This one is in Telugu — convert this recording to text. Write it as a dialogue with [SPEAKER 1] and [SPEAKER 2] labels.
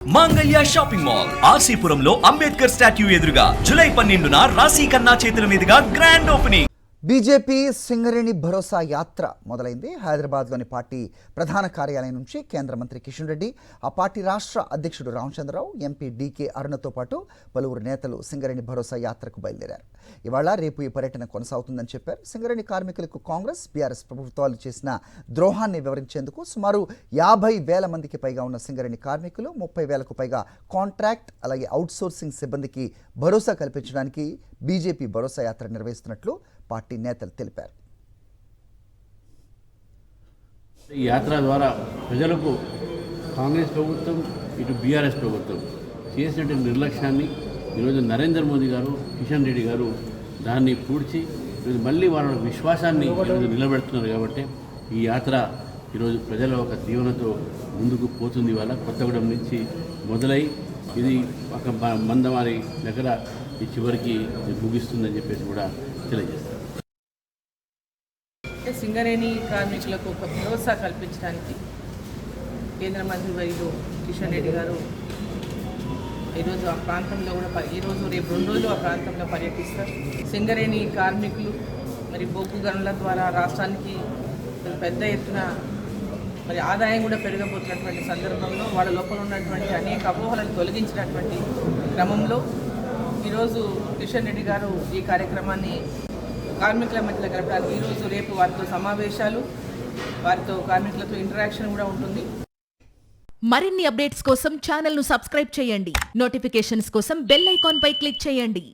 [SPEAKER 1] మాంగళ్య షాపింగ్ మాల్ ఆర్సీపురంలో అంబేద్కర్ స్టాట్యూ ఎదురుగా జూలై 12న రాశి ఖన్నా చేతుల మీదుగా గ్రాండ్ ఓపెనింగ్.
[SPEAKER 2] బీజేపీ సింగరేణి భరోసా యాత్ర మొదలైంది. హైదరాబాద్లోని పార్టీ ప్రధాన కార్యాలయం నుంచి కేంద్ర మంత్రి కిషన్ రెడ్డి, ఆ పార్టీ రాష్ట్ర అధ్యక్షుడు రామచంద్రరావు, ఎంపీ డీకే అరుణతో పాటు పలువురు నేతలు సింగరేణి భరోసా యాత్రకు బయలుదేరారు. ఇవాళ రేపు ఈ పర్యటన కొనసాగుతుందని చెప్పారు. సింగరేణి కాంగ్రెస్, బీఆర్ఎస్ ప్రభుత్వాలు చేసిన ద్రోహాన్ని వివరించేందుకు సుమారు 50,000 మందికి పైగా ఉన్న సింగరేణి కార్మికులు, 30,000కు పైగా కాంట్రాక్ట్ అలాగే అవుట్సోర్సింగ్ సిబ్బందికి భరోసా కల్పించడానికి బీజేపీ భరోసా యాత్ర నిర్వహిస్తున్నట్లు పార్టీ నేతలు తెలిపారు.
[SPEAKER 3] ఈ యాత్ర ద్వారా ప్రజలకు కాంగ్రెస్ ప్రభుత్వం, ఇటు బీఆర్ఎస్ ప్రభుత్వం చేసినటువంటి నిర్లక్ష్యాన్ని ఈరోజు నరేంద్ర మోదీ గారు, కిషన్ రెడ్డి గారు దాన్ని పూడ్చి ఈరోజు మళ్ళీ వాళ్ళ విశ్వాసాన్ని ఈరోజు నిలబెడుతున్నారు. కాబట్టి ఈ యాత్ర ఈరోజు ప్రజల ఒక దీవెనతో ముందుకు పోతుంది. వాళ్ళ కొత్తగూడెం నుంచి మొదలై ఇది ఒక మందమారి దగ్గర ఈ చివరికి ముగిస్తుందని చెప్పేసి కూడా తెలియజేస్తారు.
[SPEAKER 4] సింగరేణి కార్మికులకు ఒక భరోసా కల్పించడానికి కేంద్ర మంత్రి వర్యులు కిషన్ రెడ్డి గారు ఈరోజు ఆ ప్రాంతంలో కూడా ఈరోజు రేపు 2 రోజులు ఆ ప్రాంతంలో పర్యటిస్తారు. సింగరేణి కార్మికులు మరి బొగ్గు గనుల ద్వారా రాష్ట్రానికి పెద్ద ఎత్తున మరి ఆదాయం కూడా పెరగబోతున్నటువంటి సందర్భంలో వాళ్ళ లోపల ఉన్నటువంటి అనేక అపోహలను తొలగించినటువంటి క్రమంలో ఈరోజు కిషన్ రెడ్డి గారు ఈ కార్యక్రమాన్ని కార్మికుల మధ్యలో గడపడానికి ఈరోజు రేపు వారితో సమావేశాలు, వారితో కార్మికులతో ఇంటరాక్షన్ కూడా ఉంటుంది.
[SPEAKER 5] మరిన్ని అప్డేట్స్ కోసం ఛానల్ను సబ్స్క్రైబ్ చేయండి. నోటిఫికేషన్స్ కోసం బెల్ ఐకాన్ పై క్లిక్ చేయండి.